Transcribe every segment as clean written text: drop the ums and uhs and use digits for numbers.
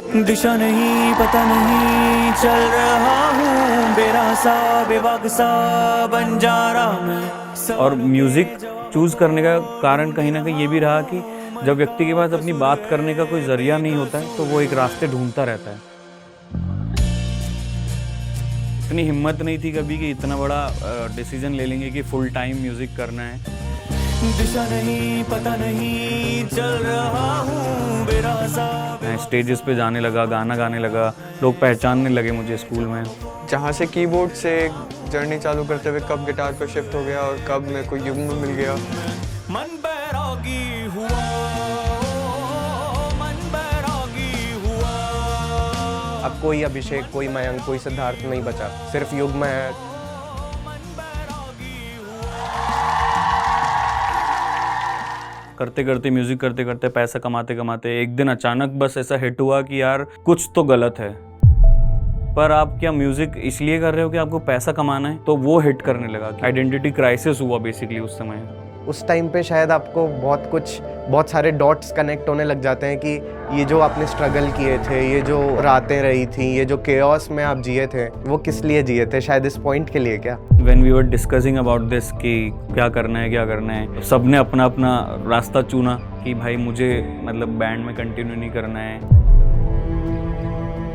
दिशा नहीं पता नहीं चल रहा हूँ, बेरासा बेवक सा बन जा रहा मैं। और म्यूज़िक चूज़ करने का कारण कहीं ना कहीं ये भी रहा कि जब व्यक्ति के पास अपनी बात करने का कोई ज़रिया नहीं होता है तो वो एक रास्ते ढूंढता रहता है। इतनी हिम्मत नहीं थी कभी कि इतना बड़ा डिसीजन ले लेंगे कि फुल टाइम म्यूज़िक करना है। दिशा नहीं पता नहीं चल रहा हूँ, बेरासा मैं स्टेजेस पे जाने लगा, गाना गाने लगा, लोग पहचानने लगे मुझे स्कूल में। जहाँ से कीबोर्ड से जर्नी चालू करते हुए कब गिटार पर शिफ्ट हो गया और कब मेरे को युग्म मिल गया। मन बैरागी हुआ, मन बैरागी हुआ। अब कोई अभिषेक, कोई मयंक, कोई सिद्धार्थ नहीं बचा, सिर्फ युग्म है। करते करते म्यूज़िक करते करते पैसा कमाते कमाते एक दिन अचानक बस ऐसा हिट हुआ कि यार कुछ तो गलत है। पर आप क्या म्यूज़िक इसलिए कर रहे हो कि आपको पैसा कमाना है? तो वो हिट करने लगा। आइडेंटिटी क्राइसिस हुआ बेसिकली उस समय। उस टाइम पे शायद आपको बहुत सारे डॉट्स कनेक्ट होने लग जाते हैं कि ये जो आपने स्ट्रगल किए थे, ये जो रातें रही थी, ये जो केओस में आप जिए थे, वो किस लिए जिए थे? शायद इस पॉइंट के लिए क्या? When we were discussing about this कि क्या करना है, सबने अपना अपना रास्ता चुना कि भाई मुझे मतलब बैंड में कंटिन्यू नहीं करना है।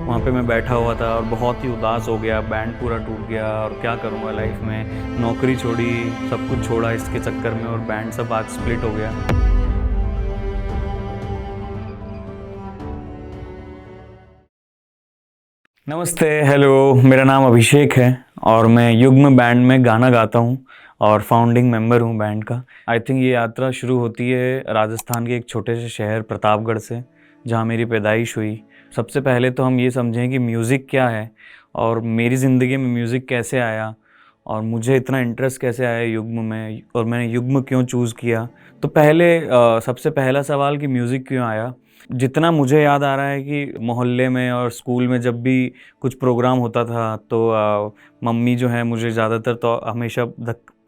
वहाँ पे मैं बैठा हुआ था और बहुत ही उदास हो गया, बैंड पूरा टूट गया और क्या करूँगा लाइफ में। नौकरी छोड़ी, सब कुछ छोड़ा इसके चक्कर में और बैंड सब आज स्प्लिट हो गया। नमस्ते, हेलो, मेरा नाम अभिषेक है और मैं युग्म बैंड में गाना गाता हूँ और फाउंडिंग मेंबर हूँ बैंड का। आई थिंक ये यात्रा शुरू होती है राजस्थान के एक छोटे से शहर प्रतापगढ़ से, जहाँ मेरी पैदाइश हुई। सबसे पहले तो हम ये समझें कि म्यूज़िक क्या है और मेरी ज़िंदगी में म्यूज़िक कैसे आया और मुझे इतना इंटरेस्ट कैसे आया युग्म में और मैंने युग्म क्यों चूज़ किया। तो पहले सबसे पहला सवाल कि म्यूज़िक क्यों आया। जितना मुझे याद आ रहा है कि मोहल्ले में और स्कूल में जब भी कुछ प्रोग्राम होता था तो मम्मी जो है मुझे ज़्यादातर तो हमेशा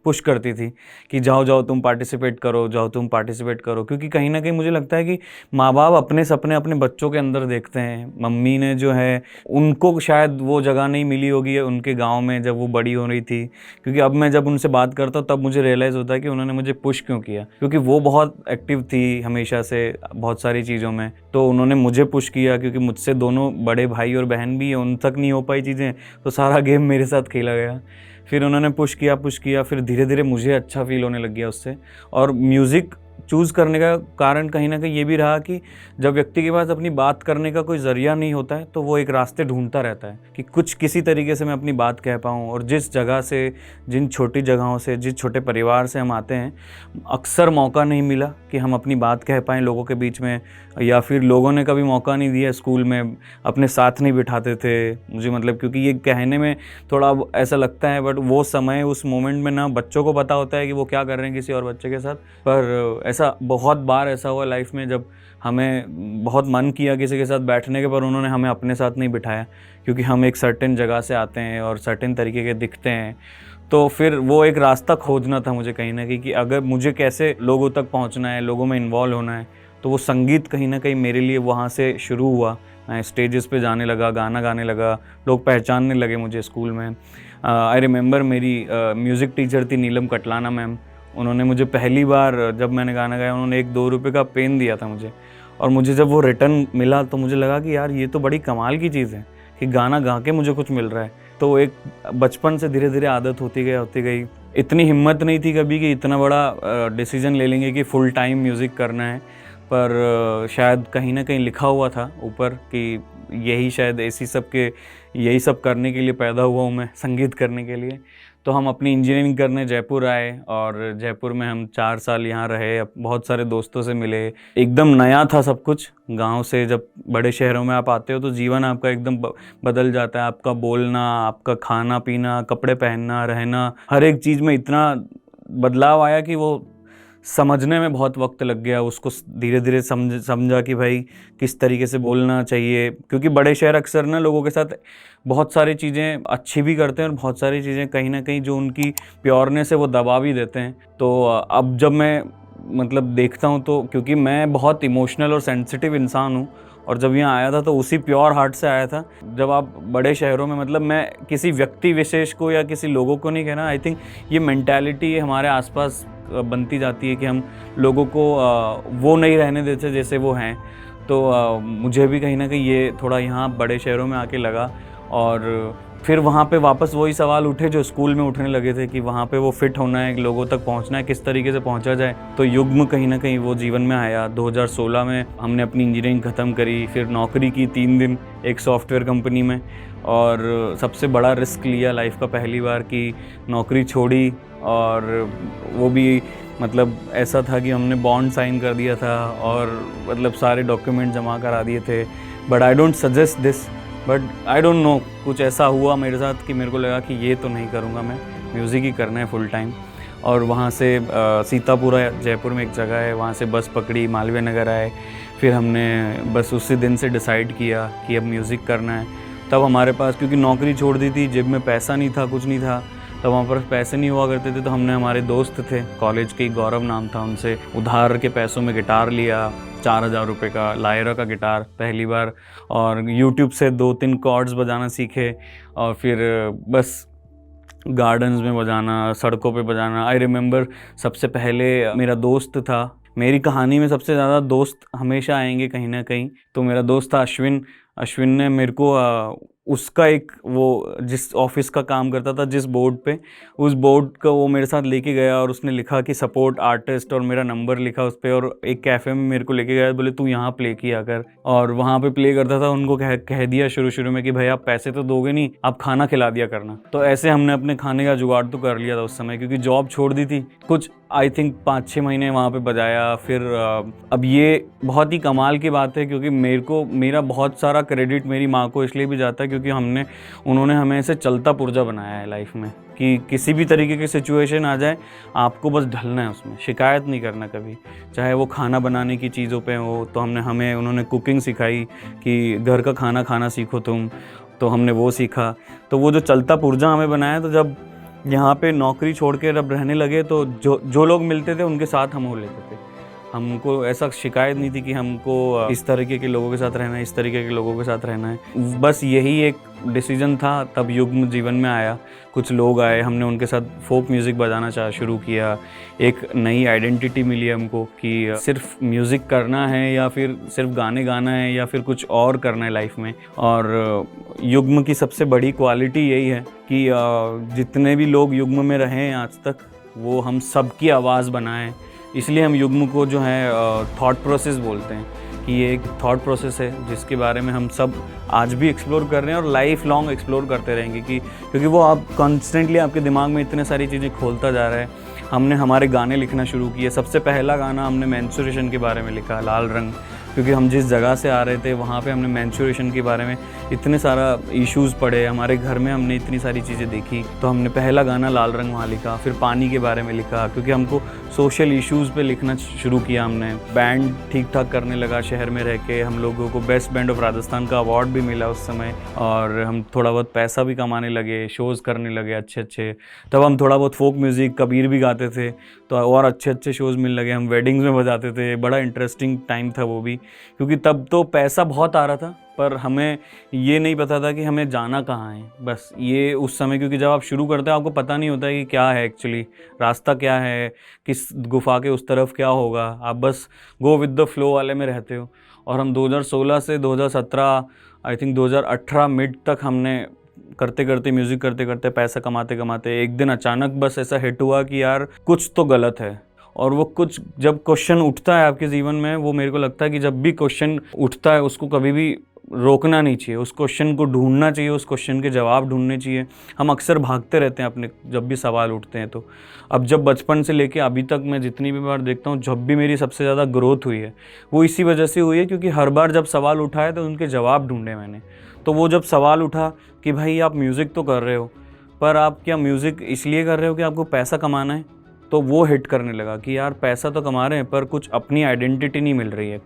पुश करती थी कि जाओ तुम पार्टिसिपेट करो, क्योंकि कहीं ना कहीं मुझे लगता है कि माँ बाप अपने सपने अपने बच्चों के अंदर देखते हैं। मम्मी ने जो है उनको शायद वो जगह नहीं मिली होगी उनके गांव में जब वो बड़ी हो रही थी, क्योंकि अब मैं जब उनसे बात करता हूँ तब मुझे रियलाइज़ होता है कि उन्होंने मुझे पुश क्यों किया, क्योंकि वो बहुत एक्टिव थी हमेशा से बहुत सारी चीज़ों में। तो उन्होंने मुझे पुश किया क्योंकि मुझसे दोनों बड़े भाई और बहन भी है, उन तक नहीं हो पाई चीज़ें, तो सारा गेम मेरे साथ खेला गया। फिर उन्होंने पुश किया, फिर धीरे धीरे मुझे अच्छा फील होने लग गया उससे। और म्यूज़िक चूज़ करने का कारण कहीं ना कहीं ये भी रहा कि जब व्यक्ति के पास अपनी बात करने का कोई ज़रिया नहीं होता है तो वो एक रास्ते ढूंढता रहता है कि कुछ किसी तरीके से मैं अपनी बात कह पाऊँ। और जिस जगह से, जिन छोटी जगहों से, जिस छोटे परिवार से हम आते हैं, अक्सर मौका नहीं मिला कि हम अपनी बात कह पाएँ लोगों के बीच में, या फिर लोगों ने कभी मौका नहीं दिया, स्कूल में अपने साथ नहीं बिठाते थे मुझे, मतलब क्योंकि ये कहने में थोड़ा ऐसा लगता है बट वो समय उस मोमेंट में ना बच्चों को पता होता है कि वो क्या कर रहे हैं किसी और बच्चे के साथ। पर ऐसा बहुत बार ऐसा हुआ लाइफ में जब हमें बहुत मन किया किसी के साथ बैठने के, पर उन्होंने हमें अपने साथ नहीं बिठाया, क्योंकि हम एक सर्टेन जगह से आते हैं और सर्टेन तरीके के दिखते हैं। तो फिर वो एक रास्ता खोजना था मुझे कहीं ना कहीं कि अगर मुझे कैसे लोगों तक पहुंचना है, लोगों में इन्वॉल्व होना है, तो वो संगीत कहीं ना कहीं मेरे लिए वहाँ से शुरू हुआ। मैं स्टेजेस पे जाने लगा, गाना गाने लगा, लोग पहचानने लगे मुझे स्कूल में। आई रिमेंबर मेरी म्यूज़िक टीचर थी नीलम कटलाना मैम। उन्होंने मुझे पहली बार जब मैंने गाना गाया उन्होंने 1-2 रुपये का पेन दिया था मुझे, और मुझे जब वो रिटर्न मिला तो मुझे लगा कि यार ये तो बड़ी कमाल की चीज़ है कि गाना गा के मुझे कुछ मिल रहा है। तो एक बचपन से धीरे धीरे आदत होती गई। इतनी हिम्मत नहीं थी कभी कि इतना बड़ा डिसीजन ले लेंगे कि फुल टाइम म्यूज़िक करना है, पर शायद कहीं ना कहीं लिखा हुआ था ऊपर कि यही शायद यही सब करने के लिए पैदा हुआ हूँ मैं, संगीत करने के लिए। तो हम अपनी इंजीनियरिंग करने जयपुर आए और जयपुर में हम 4 साल यहाँ रहे, बहुत सारे दोस्तों से मिले। एकदम नया था सब कुछ। गांव से जब बड़े शहरों में आप आते हो तो जीवन आपका एकदम बदल जाता है। आपका बोलना, आपका खाना पीना, कपड़े पहनना, रहना, हर एक चीज़ में इतना बदलाव आया कि वो समझने में बहुत वक्त लग गया। उसको धीरे धीरे समझा कि भाई किस तरीके से बोलना चाहिए, क्योंकि बड़े शहर अक्सर ना लोगों के साथ बहुत सारी चीज़ें अच्छी भी करते हैं और बहुत सारी चीज़ें कहीं ना कहीं जो उनकी प्योरनेस है वो दबा भी देते हैं। तो अब जब मैं मतलब देखता हूँ तो क्योंकि मैं बहुत इमोशनल और सेंसिटिव इंसान हूँ और जब यहाँ आया था तो उसी प्योर हार्ट से आया था। जब आप बड़े शहरों में, मतलब मैं किसी व्यक्ति विशेष को या किसी लोगों को नहीं कहना, आई थिंक ये मेंटालिटी हमारे आसपास बनती जाती है कि हम लोगों को वो नहीं रहने देते जैसे वो हैं। तो मुझे भी कहीं ना कहीं ये थोड़ा यहाँ बड़े शहरों में आके लगा, और फिर वहाँ पे वापस वही सवाल उठे जो स्कूल में उठने लगे थे कि वहाँ पे वो फिट होना है, लोगों तक पहुँचना है, किस तरीके से पहुँचा जाए। तो युग्म कहीं ना कहीं वो जीवन में आया। 2016 में हमने अपनी इंजीनियरिंग ख़त्म करी, फिर नौकरी की 3 दिन एक सॉफ्टवेयर कंपनी में, और सबसे बड़ा रिस्क लिया लाइफ का पहली बार कि नौकरी छोड़ी। और वो भी मतलब ऐसा था कि हमने बॉन्ड साइन कर दिया था और मतलब सारे डॉक्यूमेंट जमा करा दिए थे। But I don't suggest this, but I don't no, कुछ ऐसा हुआ मेरे साथ कि मेरे को लगा कि ये तो नहीं करूँगा, मैं म्यूज़िक ही करना है फुल टाइम। और वहाँ से सीतापुरा जयपुर में एक जगह है, वहाँ से बस पकड़ी, मालवीय नगर आए। फिर हमने बस उसी दिन से डिसाइड किया कि अब म्यूज़िक करना है। तब हमारे पास, क्योंकि नौकरी छोड़ दी थी, जेब में पैसा नहीं था, कुछ नहीं था, तब वहाँ पर पैसे नहीं हुआ करते थे, तो हमने, हमारे दोस्त थे कॉलेज के, गौरव नाम था, उनसे उधार के पैसों में गिटार लिया, 4000 रुपये का लायरा का गिटार पहली बार, और यूट्यूब से 2-3 कॉर्ड्स बजाना सीखे। और फिर बस गार्डन्स में बजाना, सड़कों पे बजाना। आई रिमेंबर सबसे पहले मेरा दोस्त था, मेरी कहानी में सबसे ज़्यादा दोस्त हमेशा आएंगे कहीं ना कहीं। तो मेरा दोस्त था अश्विन ने मेरे को उसका एक, वो जिस ऑफिस का काम करता था, जिस बोर्ड पे, उस बोर्ड का वो मेरे साथ लेके गया और उसने लिखा कि सपोर्ट आर्टिस्ट, और मेरा नंबर लिखा उस पर, और एक कैफ़े में मेरे को लेके गया, बोले तू यहाँ प्ले किया कर। और वहाँ पे प्ले करता था। उनको कह दिया शुरू में कि भाई आप पैसे तो दोगे नहीं, आप खाना खिला दिया करना। तो ऐसे हमने अपने खाने का जुगाड़ तो कर लिया था उस समय, क्योंकि जॉब छोड़ दी थी। कुछ आई थिंक 5-6 महीने वहाँ पे बजाया। फिर अब ये बहुत ही कमाल की बात है, क्योंकि मेरा बहुत सारा क्रेडिट मेरी माँ को इसलिए भी जाता है क्योंकि उन्होंने हमें ऐसे चलता पुर्जा बनाया है लाइफ में, कि किसी भी तरीके की सिचुएशन आ जाए आपको बस ढलना है उसमें, शिकायत नहीं करना कभी। चाहे वो खाना बनाने की चीज़ों पे हो, तो उन्होंने कुकिंग सिखाई कि घर का खाना खाना सीखो तुम, तो हमने वो सीखा। तो वो जो चलता पुर्जा हमें बनाया, तो जब यहाँ पे नौकरी छोड़ के जब रहने लगे, तो जो लोग मिलते थे उनके साथ हम हो लेते थे। हमको ऐसा शिकायत नहीं थी कि हमको इस तरीके के लोगों के साथ रहना है, इस तरीके के लोगों के साथ रहना है। बस यही एक डिसीजन था। तब युग्म जीवन में आया, कुछ लोग आए, हमने उनके साथ फोक म्यूज़िक बजाना शुरू किया। एक नई आइडेंटिटी मिली हमको कि सिर्फ म्यूज़िक करना है, या फिर सिर्फ गाने गाना है, या फिर कुछ और करना है लाइफ में। और युग्म की सबसे बड़ी क्वालिटी यही है कि जितने भी लोग युग्म में रहे हैं आज तक, वो हम सबकी आवाज़ बनाएं। इसलिए हम युग्म को जो है थॉट प्रोसेस बोलते हैं, कि ये एक थॉट प्रोसेस है जिसके बारे में हम सब आज भी एक्सप्लोर कर रहे हैं और लाइफ लॉन्ग एक्सप्लोर करते रहेंगे, क्योंकि वो आप कॉन्स्टेंटली आपके दिमाग में इतने सारी चीज़ें खोलता जा रहा है। हमने हमारे गाने लिखना शुरू किए। सबसे पहला गाना हमने मेंस्ट्रुएशन के बारे में लिखा, लाल रंग, क्योंकि हम जिस जगह से आ रहे थे वहाँ पे हमने मेंस्ट्रुएशन के बारे में इतने सारा इश्यूज़ पढ़े, हमारे घर में हमने इतनी सारी चीज़ें देखी, तो हमने पहला गाना लाल रंग वहाँ लिखा। फिर पानी के बारे में लिखा, क्योंकि हमको सोशल इश्यूज़ पे लिखना शुरू किया हमने। बैंड ठीक ठाक करने लगा शहर में रह के, हम लोगों को बेस्ट बैंड ऑफ राजस्थान का अवार्ड भी मिला उस समय, और हम थोड़ा बहुत पैसा भी कमाने लगे, शोज़ करने लगे अच्छे। तब हम थोड़ा बहुत फोक म्यूज़िक, कबीर भी गाते थे, तो और अच्छे शोज़ मिलने लगे। हम वेडिंग्स में बजाते थे, बड़ा इंटरेस्टिंग टाइम था वो भी, क्योंकि तब तो पैसा बहुत आ रहा था, पर हमें ये नहीं पता था कि हमें जाना कहाँ है। बस ये उस समय, क्योंकि जब आप शुरू करते हो आपको पता नहीं होता है कि क्या है एक्चुअली, रास्ता क्या है, किस गुफा के उस तरफ क्या होगा, आप बस गो विद द फ्लो वाले में रहते हो। और हम 2016 से 2017, आई थिंक 2018 मिड तक हमने करते म्यूज़िक करते पैसा कमाते एक दिन अचानक बस ऐसा हिट हुआ कि यार कुछ तो गलत है। और वो कुछ, जब क्वेश्चन उठता है आपके जीवन में, वो मेरे को लगता है कि जब भी क्वेश्चन उठता है उसको कभी भी रोकना नहीं चाहिए, उस क्वेश्चन को ढूंढना चाहिए, उस क्वेश्चन के जवाब ढूंढने चाहिए। हम अक्सर भागते रहते हैं अपने, जब भी सवाल उठते हैं। तो अब जब बचपन से लेके अभी तक मैं जितनी भी बार देखता हूँ, जब भी मेरी सबसे ज़्यादा ग्रोथ हुई है वो इसी वजह से हुई है, क्योंकि हर बार जब सवाल उठाए तो उनके जवाब ढूंढे मैंने। तो वो जब सवाल उठा कि भाई आप म्यूज़िक तो कर रहे हो, पर आप क्या म्यूज़िक इसलिए कर रहे हो कि आपको पैसा कमाना है, तो वो हिट करने लगा कि यार पैसा तो कमा रहे हैं पर कुछ अपनी आइडेंटिटी नहीं मिल रही है,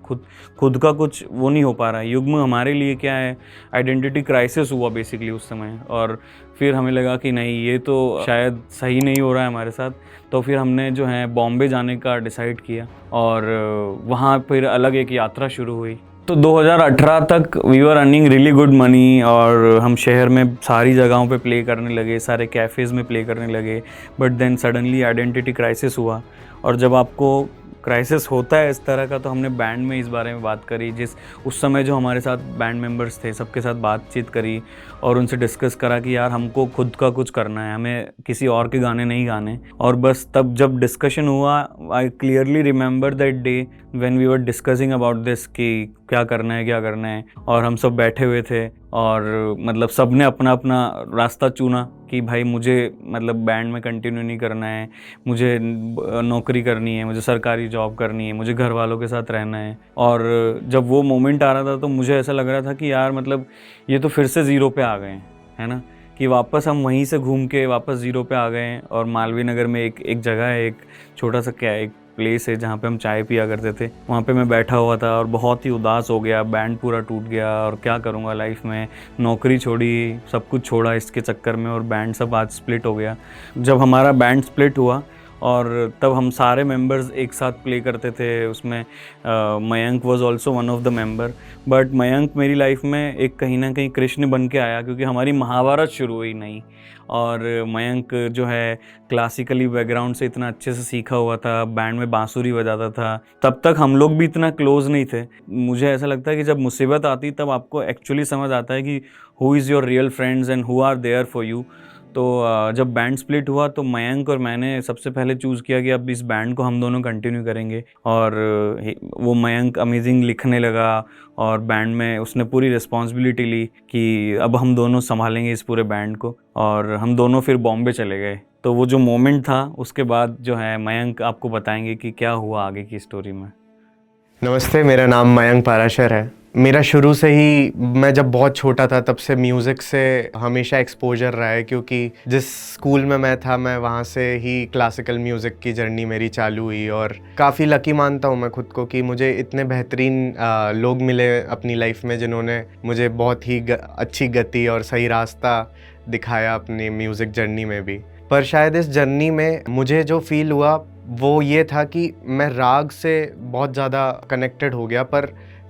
खुद का कुछ वो नहीं हो पा रहा है। युग्म हमारे लिए क्या है, आइडेंटिटी क्राइसिस हुआ बेसिकली उस समय। और फिर हमें लगा कि नहीं, ये तो शायद सही नहीं हो रहा है हमारे साथ। तो फिर हमने जो है बॉम्बे जाने का डिसाइड किया, और वहाँ फिर अलग एक यात्रा शुरू हुई। तो 2018 तक we were earning really good money और हम शहर में सारी जगहों पे प्ले करने लगे, सारे कैफ़ेज़ में प्ले करने लगे। But then suddenly identity crisis हुआ, और जब आपको क्राइसिस होता है इस तरह का, तो हमने बैंड में इस बारे में बात करी। उस समय जो हमारे साथ बैंड मेंबर्स थे सबके साथ बातचीत करी और उनसे डिस्कस करा कि यार हमको खुद का कुछ करना है, हमें किसी और के गाने नहीं गाने। और बस तब जब डिस्कशन हुआ, I clearly remember that day when we were discussing about this कि क्या करना है। और हम सब बैठे हुए थे और मतलब सब ने अपना अपना रास्ता चुना कि भाई मुझे मतलब बैंड में कंटिन्यू नहीं करना है, मुझे नौकरी करनी है, मुझे सरकारी जॉब करनी है, मुझे घर वालों के साथ रहना है। और जब वो मोमेंट आ रहा था तो मुझे ऐसा लग रहा था कि यार मतलब ये तो फिर से ज़ीरो पे आ गए हैं, है ना, कि वापस हम वहीं से घूम के वापस ज़ीरो पे आ गए हैं। और मालवीय नगर में एक जगह है, एक छोटा सा एक प्लेस है जहाँ पे हम चाय पिया करते थे, वहाँ पे मैं बैठा हुआ था और बहुत ही उदास हो गया। बैंड पूरा टूट गया और क्या करूँगा लाइफ में, नौकरी छोड़ी, सब कुछ छोड़ा इसके चक्कर में, और बैंड सब आज स्प्लिट हो गया। जब हमारा बैंड स्प्लिट हुआ और तब हम सारे मेंबर्स एक साथ प्ले करते थे, उसमें Mayank was also one of the member. But Mayank मेरी लाइफ में एक कहीं ना कहीं कृष्ण बन के आया, क्योंकि हमारी महाभारत शुरू हुई नहीं। और मयंक जो है क्लासिकली बैकग्राउंड से इतना अच्छे से सीखा हुआ था, बैंड में बांसुरी बजाता था। तब तक हम लोग भी इतना क्लोज नहीं थे। मुझे ऐसा लगता है कि जब मुसीबत आती तब आपको एक्चुअली समझ आता है कि who is your real friends and who are there for you. तो जब बैंड स्प्लिट हुआ तो मयंक और मैंने सबसे पहले चूज़ किया कि अब इस बैंड को हम दोनों कंटिन्यू करेंगे। और वो मयंक अमेजिंग लिखने लगा और बैंड में उसने पूरी रिस्पॉन्सिबिलिटी ली कि अब हम दोनों संभालेंगे इस पूरे बैंड को। और हम दोनों फिर बॉम्बे चले गए। तो वो जो मोमेंट था उसके बाद जो है मयंक आपको बताएंगे कि क्या हुआ आगे की स्टोरी में। नमस्ते, मेरा नाम मयंक पाराशर है। मेरा शुरू से ही, मैं जब बहुत छोटा था तब से म्यूज़िक से हमेशा एक्सपोजर रहा है, क्योंकि जिस स्कूल में मैं था मैं वहाँ से ही क्लासिकल म्यूज़िक की जर्नी मेरी चालू हुई। और काफ़ी लकी मानता हूँ मैं खुद को कि मुझे इतने बेहतरीन लोग मिले अपनी लाइफ में जिन्होंने मुझे बहुत ही अच्छी गति और सही रास्ता दिखाया अपनी म्यूज़िक जर्नी में भी। पर शायद इस जर्नी में मुझे जो फील हुआ वो ये था कि मैं राग से बहुत ज़्यादा कनेक्टेड हो गया,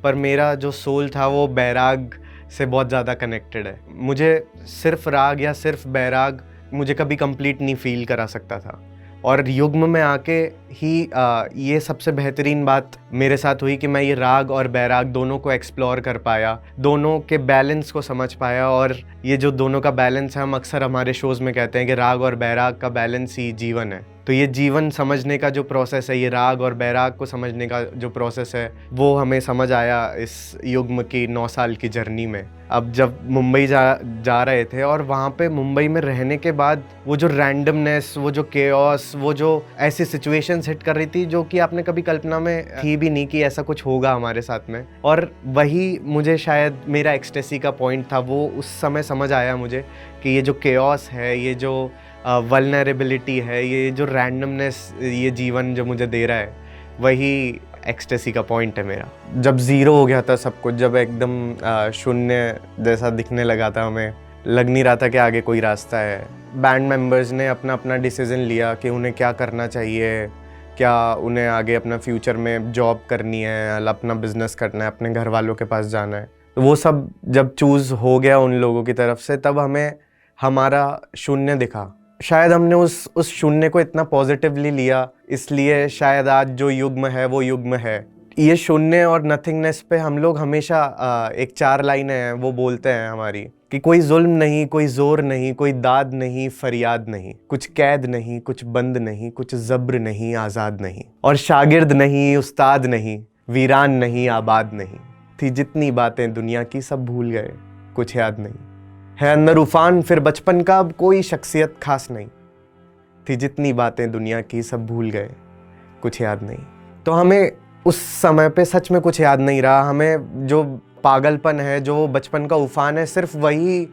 पर मेरा जो सोल था वो बैराग से बहुत ज़्यादा कनेक्टेड है। मुझे सिर्फ राग या सिर्फ बैराग मुझे कभी कंप्लीट नहीं फील करा सकता था। और युग्म में आके ही ये सबसे बेहतरीन बात मेरे साथ हुई कि मैं ये राग और बैराग दोनों को एक्सप्लोर कर पाया, दोनों के बैलेंस को समझ पाया। और ये जो दोनों का बैलेंस है, हम अक्सर हमारे शोज़ में कहते हैं कि राग और बैराग का बैलेंस ही जीवन है। तो ये जीवन समझने का जो प्रोसेस है, ये राग और बैराग को समझने का जो प्रोसेस है, वो हमें समझ आया इस युग्म की 9 साल की जर्नी में। अब जब मुंबई जा रहे थे और वहाँ पे मुंबई में रहने के बाद वो जो रैंडमनेस, वो जो केओस, वो जो ऐसी सिचुएशंस हिट कर रही थी जो कि आपने कभी कल्पना में थी भी नहीं कि ऐसा कुछ होगा हमारे साथ में। और वही मुझे शायद मेरा एक्सटेसी का पॉइंट था। वो उस समय समझ आया मुझे कि ये जो केओस है, ये जो वल्नरेबिलिटी है, ये जो रैंडमनेस ये जीवन जो मुझे दे रहा है, वही एक्सटेसी का पॉइंट है मेरा। जब ज़ीरो हो गया था सब कुछ, जब एकदम शून्य जैसा दिखने लगा था, हमें लग नहीं रहा था कि आगे कोई रास्ता है। बैंड मेंबर्स ने अपना अपना डिसीज़न लिया कि उन्हें क्या करना चाहिए, क्या उन्हें आगे अपना फ्यूचर में जॉब करनी है, अपना बिजनेस करना है, अपने घर वालों के पास जाना है। तो वो सब जब चूज़ हो गया उन लोगों की तरफ से, तब हमें हमारा शून्य दिखा। शायद हमने उस शून्य को इतना पॉजिटिवली लिया, इसलिए शायद आज जो युग्म है वो युग्म है। ये शून्य और नथिंगनेस पे हम लोग हमेशा एक 4 लाइनें हैं वो बोलते हैं हमारी, कि कोई जुल्म नहीं, कोई जोर नहीं, कोई दाद नहीं, फरियाद नहीं, कुछ कैद नहीं, कुछ बंद नहीं, कुछ जब्र नहीं, आज़ाद नहीं, और शागिर्द नहीं, उस्ताद नहीं, वीरान नहीं, आबाद नहीं। थी जितनी बातें दुनिया की सब भूल गए, कुछ याद नहीं। है अंदर उफान फिर बचपन का, अब कोई शख्सियत खास नहीं। थी जितनी बातें दुनिया की सब भूल गए, कुछ याद नहीं। तो हमें उस समय पे सच में कुछ याद नहीं रहा। हमें जो पागलपन है, जो बचपन का उफान है, सिर्फ वही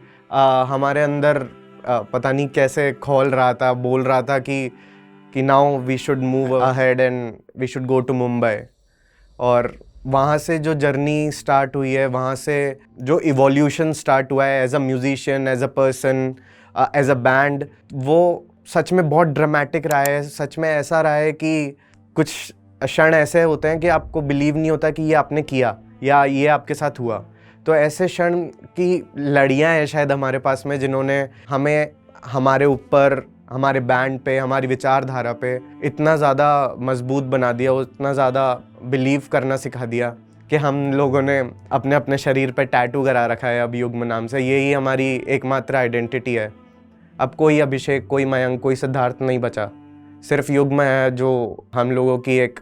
हमारे अंदर पता नहीं कैसे खोल रहा था, बोल रहा था कि now we should move ahead and we should go to Mumbai. और वहाँ से जो जर्नी स्टार्ट हुई है, वहाँ से जो इवोल्यूशन स्टार्ट हुआ है as a musician, as a person, as a band, वो सच में बहुत ड्रामेटिक रहा है। सच में ऐसा रहा है कि कुछ क्षण ऐसे होते हैं कि आपको बिलीव नहीं होता कि ये आपने किया, या ये आपके साथ हुआ। तो ऐसे क्षण की लड़ियाँ हैं शायद हमारे पास में, जिन्होंने हमें हमारे ऊपर, हमारे बैंड पे, हमारी विचारधारा पे इतना ज़्यादा मजबूत बना दिया, इतना ज़्यादा बिलीव करना सिखा दिया कि हम लोगों ने अपने अपने शरीर पे टैटू करा रखा है अब युग्म नाम से। यही हमारी एकमात्र आइडेंटिटी है। अब कोई अभिषेक, कोई मयंक, कोई सिद्धार्थ नहीं बचा, सिर्फ युग्म है जो हम लोगों की एक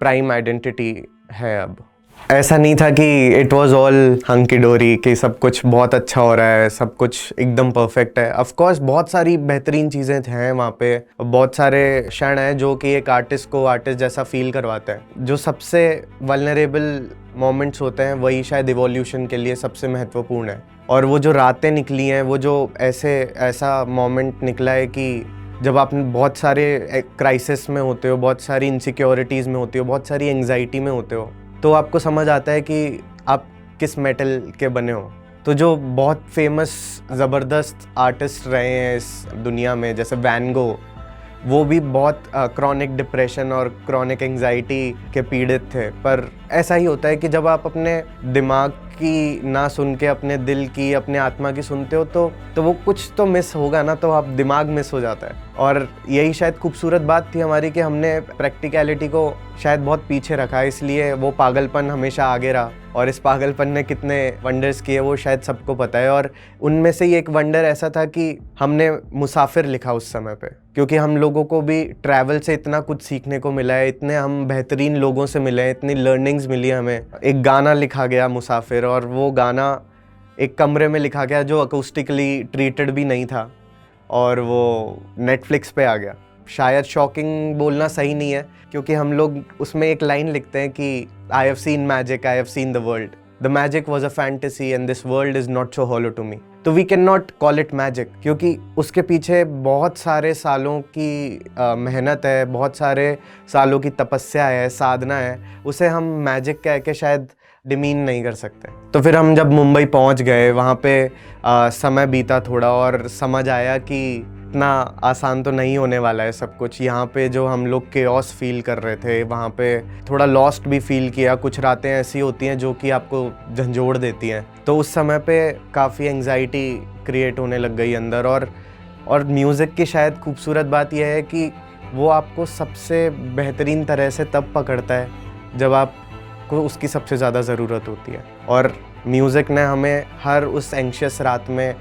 प्राइम आइडेंटिटी है अब। ऐसा नहीं था कि इट वाज ऑल हंकी डोरी, कि सब कुछ बहुत अच्छा हो रहा है, सब कुछ एकदम परफेक्ट है। ऑफ कोर्स बहुत सारी बेहतरीन चीज़ें हैं वहाँ पे, बहुत सारे क्षण हैं जो कि एक आर्टिस्ट को आर्टिस्ट जैसा फील करवाते हैं। जो सबसे वल्नरेबल मोमेंट्स होते हैं वही शायद इवोल्यूशन के लिए सबसे महत्वपूर्ण है। और वो जो रातें निकली हैं, वो जो ऐसा मोमेंट निकला है कि जब आप बहुत सारे क्राइसिस में होते हो, बहुत सारी इनसिक्योरिटीज़ में होते हो, बहुत सारी एंग्जाइटी में होते हो, तो आपको समझ आता है कि आप किस मेटल के बने हो। तो जो बहुत फेमस ज़बरदस्त आर्टिस्ट रहे हैं इस दुनिया में, जैसे वैन गो, वो भी बहुत क्रॉनिक डिप्रेशन और क्रॉनिक एंग्जाइटी के पीड़ित थे। पर ऐसा ही होता है कि जब आप अपने दिमाग की ना सुन के अपने दिल की, अपने आत्मा की सुनते हो, तो वो कुछ तो मिस होगा ना, तो आप दिमाग मिस हो जाता है। और यही शायद खूबसूरत बात थी हमारी कि हमने प्रैक्टिकलिटी को शायद बहुत पीछे रखा, इसलिए वो पागलपन हमेशा आगे रहा। और इस पागलपन ने कितने वंडर्स किए वो शायद सबको पता है। और उनमें से ही एक वंडर ऐसा था कि हमने मुसाफिर लिखा उस समय पे, क्योंकि हम लोगों को भी ट्रैवल से इतना कुछ सीखने को मिला है, इतने हम बेहतरीन लोगों से मिले हैं, इतनी लर्निंग्स मिली हमें। एक गाना लिखा गया मुसाफिर, और वो गाना एक कमरे में लिखा गया जो अकूस्टिकली ट्रीटेड भी नहीं था, और वो नेटफ्लिक्स पे आ गया। शायद शॉकिंग बोलना सही नहीं है, क्योंकि हम लोग उसमें एक लाइन लिखते हैं कि I have seen magic, I have seen the world, the magic was a fantasy and this world is not so hollow to me. तो we can not call it magic, क्योंकि उसके पीछे बहुत सारे सालों की मेहनत है, बहुत सारे सालों की तपस्या है, साधना है। उसे हम मैजिक कह के शायद डिमीन नहीं कर सकते। तो फिर हम जब मुंबई पहुंच गए, वहाँ पे समय बीता थोड़ा, और समझ आया कि इतना आसान तो नहीं होने वाला है सब कुछ। यहाँ पे जो हम लोग केओस फील कर रहे थे, वहाँ पे थोड़ा लॉस्ट भी फील किया। कुछ रातें ऐसी होती हैं जो कि आपको झंझोड़ देती हैं। तो उस समय पे काफ़ी एंग्जाइटी क्रिएट होने लग गई अंदर। और म्यूज़िक की शायद खूबसूरत बात यह है कि वो आपको सबसे बेहतरीन तरह से तब पकड़ता है जब आपको उसकी सबसे ज़्यादा ज़रूरत होती है। और म्यूज़िक ने हमें हर उस एंग्शियस रात में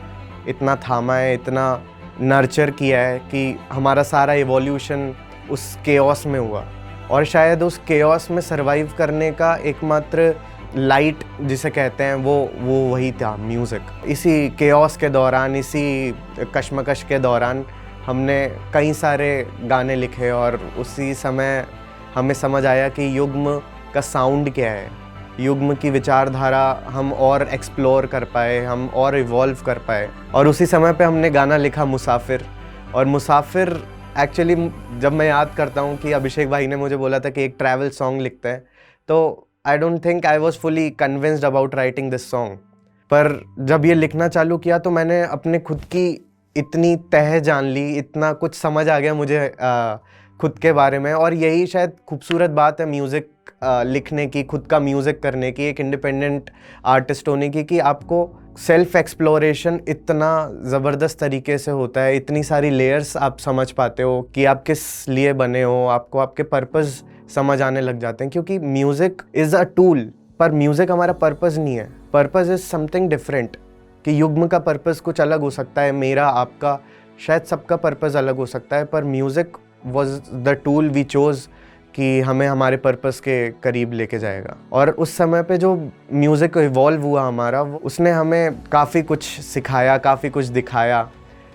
इतना थामा है, इतना नर्चर किया है कि हमारा सारा इवोल्यूशन उस केओस में हुआ। और शायद उस केओस में सरवाइव करने का एकमात्र लाइट जिसे कहते हैं वो वही था, म्यूज़िक। इसी केओस के दौरान, इसी कश्मकश के दौरान हमने कई सारे गाने लिखे, और उसी समय हमें समझ आया कि युग्म का साउंड क्या है, युग्म की विचारधारा हम और एक्सप्लोर कर पाए, हम और इवॉल्व कर पाए। और उसी समय पे हमने गाना लिखा मुसाफिर। और मुसाफिर एक्चुअली जब मैं याद करता हूँ कि अभिषेक भाई ने मुझे बोला था कि एक ट्रैवल सॉन्ग लिखते हैं, तो I don't think I was fully convinced about writing this song. पर जब ये लिखना चालू किया तो मैंने अपने खुद की इतनी तह जान ली, इतना कुछ समझ आ गया मुझे खुद के बारे में। और यही शायद खूबसूरत बात है म्यूज़िक लिखने की, खुद का म्यूज़िक करने की, एक इंडिपेंडेंट आर्टिस्ट होने की, कि आपको सेल्फ एक्सप्लोरेशन इतना ज़बरदस्त तरीके से होता है। इतनी सारी लेयर्स आप समझ पाते हो कि आप किस लिए बने हो, आपको आपके पर्पस समझ आने लग जाते हैं। क्योंकि म्यूज़िक इज़ अ टूल, पर म्यूज़िक हमारा पर्पस नहीं है। Purpose is something different. कि युग्म का पर्पस कुछ अलग हो सकता है, मेरा, आपका, शायद सबका पर्पस अलग हो सकता है, पर music was the tool we chose कि हमें हमारे पर्पस के करीब लेके जाएगा। और उस समय पे जो म्यूज़िक इवॉल्व हुआ हमारा, उसने हमें काफ़ी कुछ सिखाया, काफ़ी कुछ दिखाया।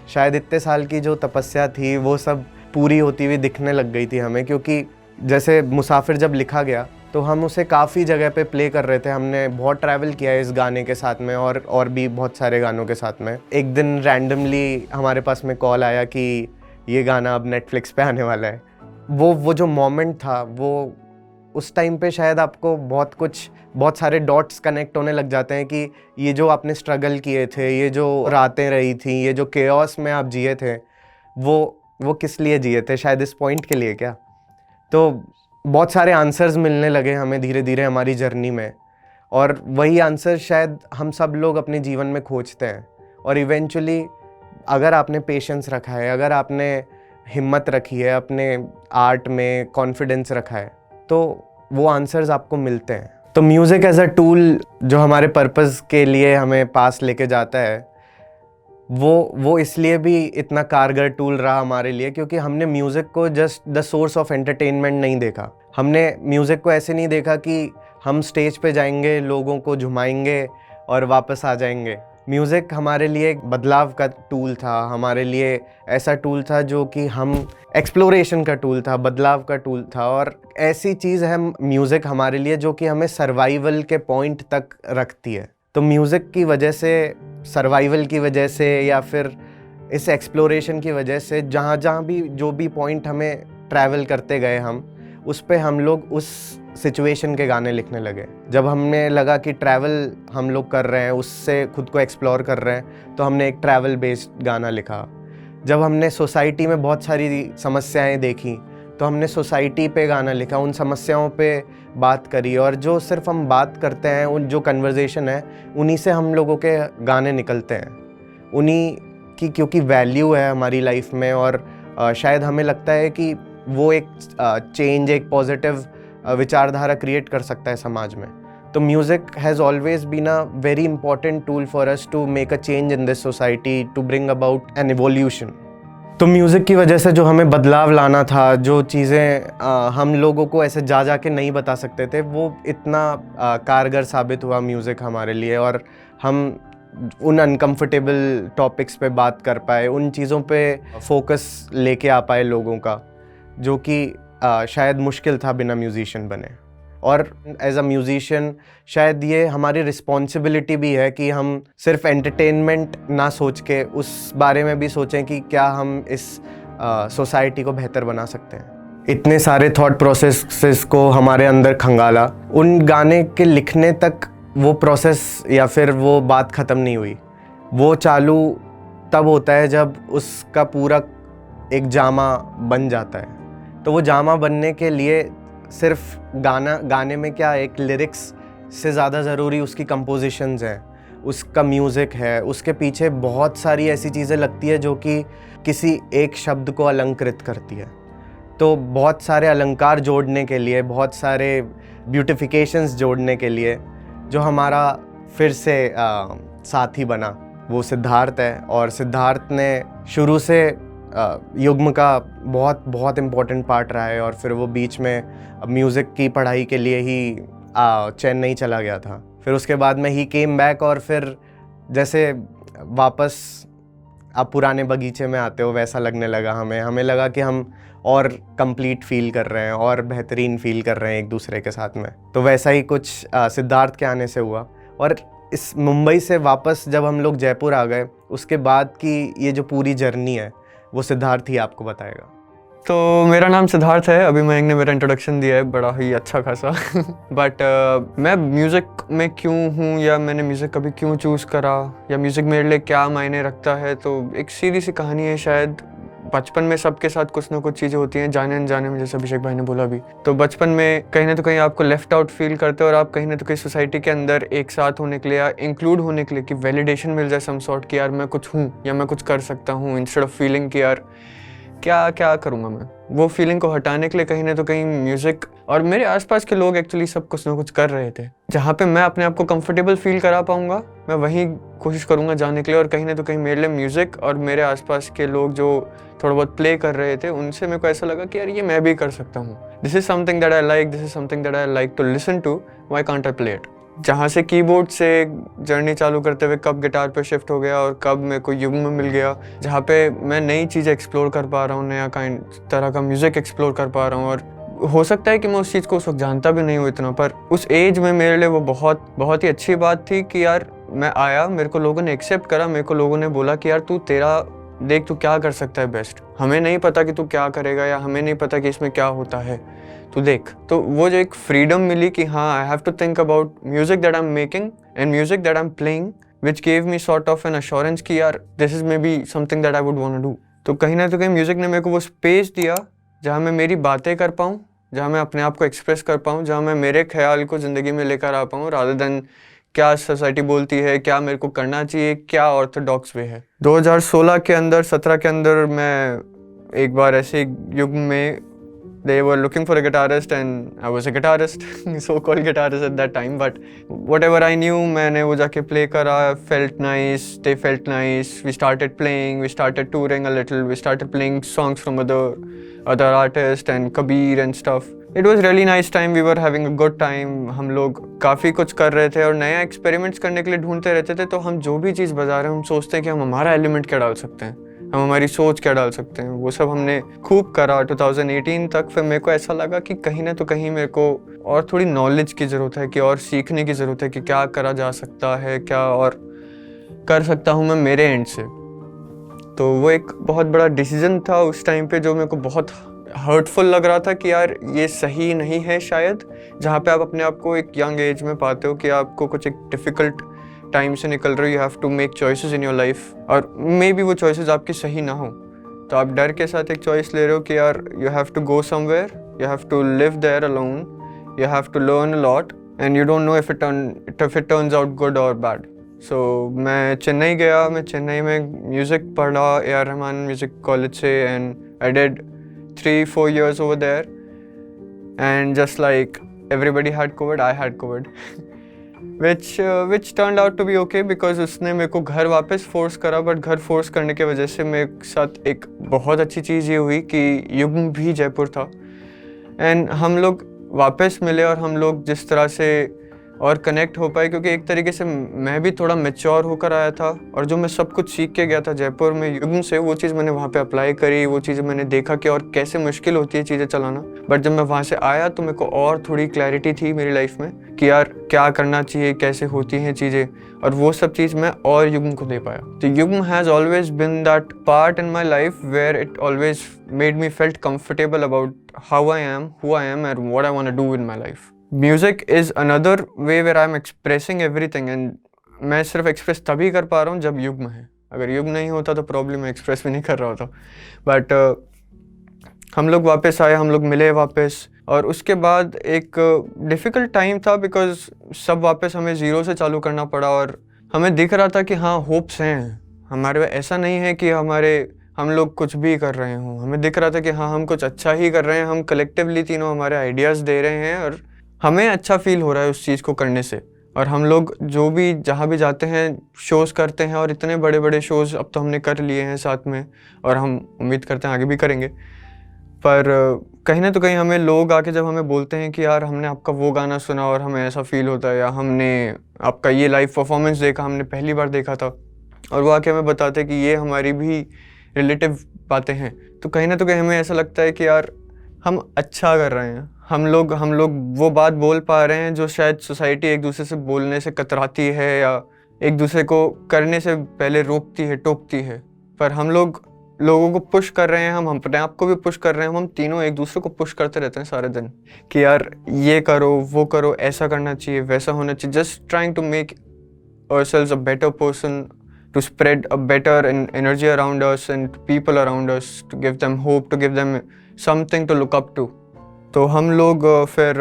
शायद इतने साल की जो तपस्या थी वो सब पूरी होती हुई दिखने लग गई थी हमें। क्योंकि जैसे मुसाफिर जब लिखा गया तो हम उसे काफ़ी जगह पे प्ले कर रहे थे। हमने बहुत ट्रैवल किया है इस गाने के साथ में, और भी बहुत सारे गानों के साथ में। एक दिन रैंडमली हमारे पास में कॉल आया कि ये गाना अब नेटफ्लिक्स पे आने वाला है। वो जो मोमेंट था, वो उस टाइम पे शायद आपको बहुत सारे डॉट्स कनेक्ट होने लग जाते हैं कि ये जो आपने स्ट्रगल किए थे, ये जो रातें रही थी, ये जो केओस में आप जिए थे, वो किस लिए जिए थे? शायद इस पॉइंट के लिए क्या? तो बहुत सारे आंसर्स मिलने लगे हमें धीरे धीरे हमारी जर्नी में। और वही आंसर शायद हम सब लोग अपने जीवन में खोजते हैं। और इवेंचुअली अगर आपने पेशेंस रखा है, अगर आपने हिम्मत रखी है, अपने आर्ट में कॉन्फिडेंस रखा है, तो वो आंसर्स आपको मिलते हैं। तो म्यूज़िक एज अ टूल जो हमारे पर्पस के लिए हमें पास लेके जाता है, वो इसलिए भी इतना कारगर टूल रहा हमारे लिए क्योंकि हमने म्यूज़िक को just the source of entertainment नहीं देखा। हमने म्यूज़िक को ऐसे नहीं देखा कि हम स्टेज पे जाएंगे, लोगों को झुमाएंगे और वापस आ जाएंगे। म्यूज़िक हमारे लिए एक बदलाव का टूल था, हमारे लिए ऐसा टूल था जो कि हम एक्सप्लोरेशन का टूल था, बदलाव का टूल था। और ऐसी चीज़ है म्यूज़िक हमारे लिए जो कि हमें सर्वाइवल के पॉइंट तक रखती है। तो म्यूज़िक की वजह से, सर्वाइवल की वजह से या फिर इस एक्सप्लोरेशन की वजह से जहाँ जहाँ भी जो भी पॉइंट हमें ट्रैवल करते गए हम उस पे हम लोग उस सिचुएशन के गाने लिखने लगे। जब हमें लगा कि ट्रैवल हम लोग कर रहे हैं, उससे खुद को एक्सप्लोर कर रहे हैं, तो हमने एक ट्रैवल बेस्ड गाना लिखा। जब हमने सोसाइटी में बहुत सारी समस्याएं देखी तो हमने सोसाइटी पे गाना लिखा, उन समस्याओं पे बात करी। और जो सिर्फ हम बात करते हैं, उन जो कन्वर्जेशन है, उन्हीं से हम लोगों के गाने निकलते हैं। उन्हीं की क्योंकि वैल्यू है हमारी लाइफ में और शायद हमें लगता है कि वो एक चेंज, एक पॉजिटिव विचारधारा क्रिएट कर सकता है समाज में। तो music has always been a very important tool for us to make a change in this society, to bring about an evolution. तो म्यूज़िक की वजह से जो हमें बदलाव लाना था, जो चीज़ें हम लोगों को ऐसे जा के नहीं बता सकते थे, वो इतना कारगर साबित हुआ म्यूज़िक हमारे लिए। और हम उन अनकम्फर्टेबल टॉपिक्स पे बात कर पाए, उन चीज़ों पे फोकस लेके आ पाए लोगों का, जो कि शायद मुश्किल था बिना म्यूज़िशियन बने। और एज अ म्यूज़िशियन शायद ये हमारी रिस्पॉन्सिबिलिटी भी है कि हम सिर्फ एंटरटेनमेंट ना सोच के उस बारे में भी सोचें कि क्या हम इस सोसाइटी को बेहतर बना सकते हैं। इतने सारे थॉट प्रोसेसेस को हमारे अंदर खंगाला, उन गाने के लिखने तक वो प्रोसेस या फिर वो बात ख़त्म नहीं हुई। वो चालू तब होता है जब उसका पूरा एक जामा बन जाता है। तो वो जामा बनने के लिए सिर्फ गाने में क्या, एक लिरिक्स से ज़्यादा ज़रूरी उसकी कंपोजिशंस हैं, उसका म्यूज़िक है, उसके पीछे बहुत सारी ऐसी चीज़ें लगती है जो कि किसी एक शब्द को अलंकृत करती है। तो बहुत सारे अलंकार जोड़ने के लिए, बहुत सारे ब्यूटिफिकेशंस जोड़ने के लिए जो हमारा फिर से साथी बना वो सिद्धार्थ है। और सिद्धार्थ ने शुरू से युग्म का बहुत बहुत इम्पोर्टेंट पार्ट रहा है। और फिर वो बीच में म्यूज़िक की पढ़ाई के लिए ही चेन्नई चला गया था। फिर उसके बाद में ही केम बैक और फिर जैसे वापस आप पुराने बगीचे में आते हो वैसा लगने लगा हमें लगा कि हम और कंप्लीट फील कर रहे हैं और बेहतरीन फील कर रहे हैं एक दूसरे के साथ में। तो वैसा ही कुछ सिद्धार्थ के आने से हुआ। और इस मुंबई से वापस जब हम लोग जयपुर आ गए, उसके बाद की ये जो पूरी जर्नी है वो सिद्धार्थ ही आपको बताएगा। तो मेरा नाम सिद्धार्थ है। अभी मयंक ने मेरा इंट्रोडक्शन दिया है बड़ा ही अच्छा खासा बट मैं म्यूज़िक में क्यों हूँ या मैंने म्यूज़िक कभी क्यों चूज़ करा या म्यूज़िक मेरे लिए क्या मायने रखता है, तो एक सीधी सी कहानी है। शायद बचपन में सबके साथ कुछ ना कुछ चीज़ें होती हैं, जाने अनजाने में, जैसे अभिषेक भाई ने बोला भी। तो बचपन में कहीं ना तो कहीं आपको लेफ्ट आउट फील करते हो और आप कहीं ना तो कहीं सोसाइटी के अंदर एक साथ होने के लिए या इंक्लूड होने के लिए कि वैलिडेशन मिल जाए सम सॉर्ट कि यार मैं कुछ हूँ या मैं कुछ कर सकता हूँ, इंस्टेड ऑफ फीलिंग कि यार क्या क्या करूँगा मैं। वो फीलिंग को हटाने के लिए कहीं ना तो कहीं म्यूज़िक और मेरे आसपास के लोग एक्चुअली सब कुछ ना कुछ कर रहे थे। जहाँ पे मैं अपने आप को कंफर्टेबल फील करा पाऊँगा मैं वहीं कोशिश करूँगा जाने के लिए। और कहीं ना तो कहीं मेरे लिए म्यूज़िक और मेरे आसपास के लोग जो थोड़ा बहुत प्ले कर रहे थे उनसे मेरे को ऐसा लगा कि यार ये मैं भी कर सकता हूँ। This is something that I like, this is something that I like to listen to, why can't I play it. जहाँ से कीबोर्ड से जर्नी चालू करते हुए कब गिटार पे शिफ्ट हो गया और कब मेरे को युग्म मिल गया, जहाँ पे मैं नई चीज़ें एक्सप्लोर कर पा रहा हूँ, नया काइंड तरह का म्यूज़िक एक्सप्लोर कर पा रहा हूँ। और हो सकता है कि मैं उस चीज़ को उस वक्त जानता भी नहीं हूँ इतना, पर उस एज में मेरे लिए वो बहुत ही अच्छी बात थी कि यार मैं आया, मेरे को लोगों ने एक्सेप्ट करा, मेरे को लोगों ने बोला कि यार तू तेरा देख तू क्या कर सकता है बेस्ट। हमें नहीं पता कि तू क्या करेगा या हमें नहीं पता कि इसमें क्या होता है, तू देख। तो वो जो एक फ्रीडम मिली कि हाँ I have to think about music that I am making and music that I am playing, which gave me sort of an assurance कि यार this is maybe something that I would want to do. तो कहीं ना तो कहीं music ने मेरे को वो स्पेस दिया जहाँ मैं मेरी बातें कर पाऊँ, जहाँ मैं अपने आप को एक्सप्रेस कर पाऊँ, जहाँ मैं मेरे ख्याल को ज़िंदगी में लेकर आ पाऊँ, रादर देन क्या सोसाइटी बोलती है, क्या मेरे को करना चाहिए, क्या ऑर्थोडॉक्स वे है। 2016 के अंदर 17 के अंदर मैं एक बार ऐसे युग में they were looking for a guitarist and I was a guitarist, so-called guitarist at that time, but whatever I knew, मैंने वो जाके play करा, felt nice, they felt nice, we started playing, we started touring a little, we started playing songs from other artists and Kabir and stuff. It was really nice time, we were having a good time, हम लोग काफ़ी कुछ कर रहे थे और नया experiments करने के लिए ढूंढते रहते थे। तो हम जो भी चीज़ बजा रहे हैं हम सोचते हैं कि हम हमारा एलिमेंट क्या डाल सकते हैं, हम हमारी सोच क्या डाल सकते हैं। वो सब हमने खूब करा 2018 तक। फिर मेरे को ऐसा लगा कि कहीं ना तो कहीं मेरे को और थोड़ी नॉलेज की ज़रूरत है, कि और सीखने की ज़रूरत है कि क्या करा जा सकता है, क्या और कर सकता हूँ मैं मेरे एंड से। तो वो एक बहुत बड़ा डिसीजन था उस टाइम पे, जो मेरे को बहुत हर्टफुल लग रहा था कि यार ये सही नहीं है शायद। जहाँ पे आप अपने आप को एक यंग एज में पाते हो कि आपको कुछ एक डिफ़िकल्ट टाइम से निकल रहे हो, you have to make choices in your life, और मे बी वो चॉइसेस आपकी सही ना हो, तो आप डर के साथ एक चॉइस ले रहे हो कि यार you have to go somewhere, you have to live there alone, you have to learn a lot and you don't know if it turns out good और बैड। सो मैं चेन्नई गया, मैं चेन्नई में म्यूज़िक पढ़ा AR रहमान म्यूज़िक कॉलेज से, and I did 3-4 years over there, and just like everybody had COVID, I had COVID, which turned out to be okay because उसने मेरे को घर वापस फोर्स करा। बट घर फोर्स करने की वजह से मेरे साथ एक बहुत अच्छी चीज़ ये हुई कि युग्म भी जयपुर था, एंड हम लोग वापस मिले और हम लोग जिस तरह से और कनेक्ट हो पाए, क्योंकि एक तरीके से मैं भी थोड़ा मैच्योर होकर आया था, और जो मैं सब कुछ सीख के गया था जयपुर में युग्म से, वो चीज़ मैंने वहाँ पे अप्लाई करी, वो चीज़ें मैंने देखा कि और कैसे मुश्किल होती है चीज़ें चलाना। बट जब मैं वहाँ से आया तो मेरे को और थोड़ी क्लैरिटी थी मेरी लाइफ में कि यार क्या करना चाहिए, कैसे होती हैं चीज़ें, और वो सब चीज़ मैं और युग्म को दे पाया। तो युग्म has always been that part in my life where it always made me felt comfortable about how I am, who I am, and what I want to do in my life. Music is another way where I'm expressing everything, and मैं सिर्फ express तभी कर पा रहा हूँ जब युग्म है। अगर युग्म नहीं होता तो प्रॉब्लम मैं एक्सप्रेस भी नहीं कर रहा होता। बट हम लोग वापस आए, हम लोग मिले वापस, और उसके बाद एक डिफ़िकल्ट टाइम था बिकॉज सब वापस हमें ज़ीरो से चालू करना पड़ा, और हमें दिख रहा था कि हाँ होप्स हैं हमारे। ऐसा नहीं है कि हम लोग कुछ भी कर रहे हों, हमें दिख रहा था कि हाँ हम कुछ अच्छा ही कर रहे हैं, हम कलेक्टिवली तीनों हमारे आइडियाज़ दे रहे हैं और हमें अच्छा फील हो रहा है उस चीज़ को करने से। और हम लोग जो भी जहाँ भी जाते हैं शोज़ करते हैं, और इतने बड़े बड़े शोज़ अब तो हमने कर लिए हैं साथ में, और हम उम्मीद करते हैं आगे भी करेंगे। पर कहीं ना तो कहीं हमें लोग आके जब हमें बोलते हैं कि यार हमने आपका वो गाना सुना और हमें ऐसा फील होता है, या हमने आपका ये लाइव परफॉर्मेंस देखा, हमने पहली बार देखा था, और वो आके हमें बताते हैं कि ये हमारी भी रिलेटिव बातें हैं, तो कहीं ना तो कहीं हमें ऐसा लगता है कि यार हम अच्छा कर रहे हैं। हम लोग वो बात बोल पा रहे हैं जो शायद सोसाइटी एक दूसरे से बोलने से कतराती है, या एक दूसरे को करने से पहले रोकती है, टोकती है। पर हम लोगों को पुश कर रहे हैं, हम अपने आप को भी पुश कर रहे हैं, हम तीनों एक दूसरे को पुश करते रहते हैं सारे दिन कि यार ये करो, वो करो, ऐसा करना चाहिए, वैसा होना चाहिए। Just trying to make ourselves a better person, to spread a better energy around us and people around us, to give them hope, to give them something to look up to. तो हम लोग फिर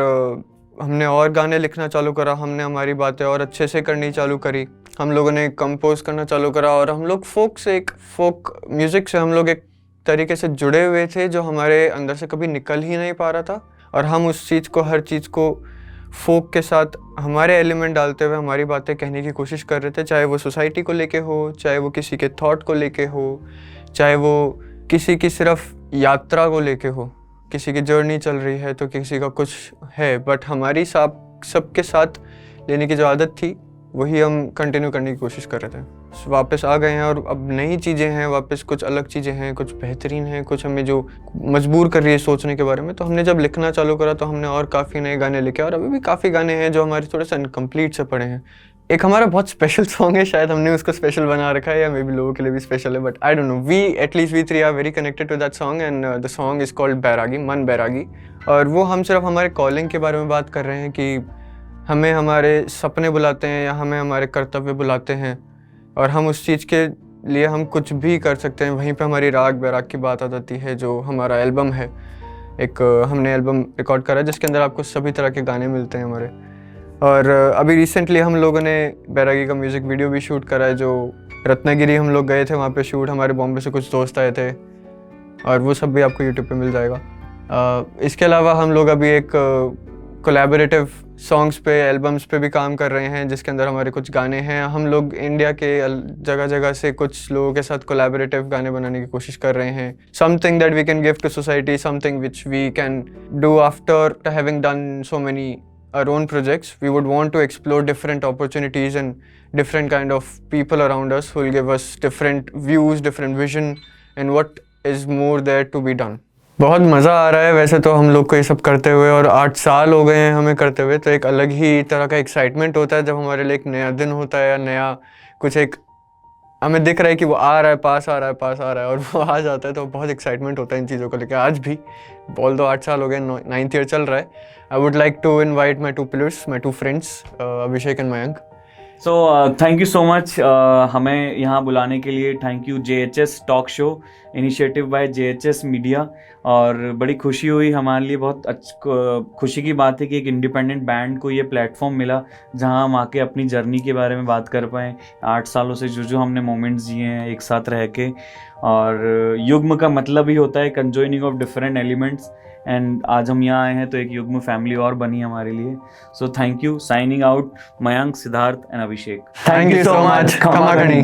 हमने और गाने लिखना चालू करा, हमने हमारी बातें और अच्छे से करनी चालू करी, हम लोगों ने कंपोज करना चालू करा, और हम लोग फोक म्यूज़िक से हम लोग एक तरीके से जुड़े हुए थे जो हमारे अंदर से कभी निकल ही नहीं पा रहा था। और हम उस चीज़ को, हर चीज़ को फोक के साथ हमारे एलिमेंट डालते हुए हमारी बातें कहने की कोशिश कर रहे थे, चाहे वो सोसाइटी को लेके हो, चाहे वो किसी के थॉट को लेके हो, चाहे वो किसी की सिर्फ यात्रा को लेके हो। किसी की जर्नी चल रही है तो किसी का कुछ है, बट हमारी सबके साथ लेने की जो आदत थी वही हम कंटिन्यू करने की कोशिश कर रहे थे। वापस आ गए हैं और अब नई चीज़ें हैं, वापस कुछ अलग चीज़ें हैं, कुछ बेहतरीन हैं, कुछ हमें जो मजबूर कर रही है सोचने के बारे में। तो हमने जब लिखना चालू करा तो हमने और काफ़ी नए गाने लिखे, और अभी भी काफ़ी गाने हैं जो हमारे थोड़े से इनकम्प्लीट से पड़े हैं। एक हमारा बहुत स्पेशल सॉन्ग है, शायद हमने उसको स्पेशल बना रखा है, या मे बी लोगों के लिए भी स्पेशल है, but I don't know, we three are very connected to that song, and the song is called Bairagi, Man Bairagi. और वो हम सिर्फ हमारे कॉलिंग के बारे में बात कर रहे हैं कि हमें हमारे सपने बुलाते हैं या हमें हमारे कर्तव्य बुलाते हैं, और हम उस चीज़ के लिए हम कुछ भी कर सकते हैं। वहीं पे हमारी राग बैराग की बात आ जाती है, जो हमारा एल्बम है। हमने एल्बम रिकॉर्ड करा जिसके अंदर आपको सभी तरह के गाने मिलते हैं हमारे। और अभी रिसेंटली हम लोगों ने बैरागी का म्यूज़िक वीडियो भी शूट करा है, जो रत्नागिरी हम लोग गए थे वहाँ पे शूट, हमारे बॉम्बे से कुछ दोस्त आए थे, और वो सब भी आपको यूट्यूब पे मिल जाएगा। इसके अलावा हम लोग अभी एक कोलैबोरेटिव सॉन्ग्स पे, एल्बम्स पे भी काम कर रहे हैं जिसके अंदर हमारे कुछ गाने हैं। हम लोग इंडिया के जगह जगह से कुछ लोगों के साथ कोलैबोरेटिव गाने बनाने की कोशिश कर रहे हैं। Something that we can give to society, something which we can do after having done so many our own projects. We would want to explore different opportunities and different kind of people around us who will give us different views, different vision and what is more there to be done. बहुत मज़ा आ रहा है वैसे तो हम लोग को ये सब करते हुए, और 8 साल हो गए हैं हमें करते हुए, तो एक अलग ही तरह का एक्साइटमेंट होता है जब हमारे लिए एक नया दिन होता है या नया कुछ एक हमें दिख रहा है कि वो आ रहा है, पास आ रहा है और वो आ जाता है, तो बहुत एक्साइटमेंट होता है इन चीज़ों को लेकर। आज भी बोल दो 8 साल हो गए, 9th ईयर चल रहा है। I would like to invite my 2 pillars, my 2 friends, Abhishek and Mayank. So thank you so much हमें यहाँ बुलाने के लिए। Thank you JHS talk show, initiative by JHS media. और बड़ी खुशी हुई हमारे लिए, बहुत खुशी की बात है कि एक इंडिपेंडेंट बैंड को ये प्लेटफॉर्म मिला जहाँ हम आके अपनी जर्नी के बारे में बात कर पाएँ, 8 सालों से जो हमने मोमेंट्स जिए हैं एक साथ रह के। और युग्म का मतलब ही होता है कंजॉइनिंग ऑफ डिफरेंट एलिमेंट्स, एंड आज हम यहाँ आए हैं तो एक युग्म फैमिली और बनी हमारे लिए। सो thank you. Signing out, Mayank, Siddharth and Abhishek. Thank you so much. खमा गणी।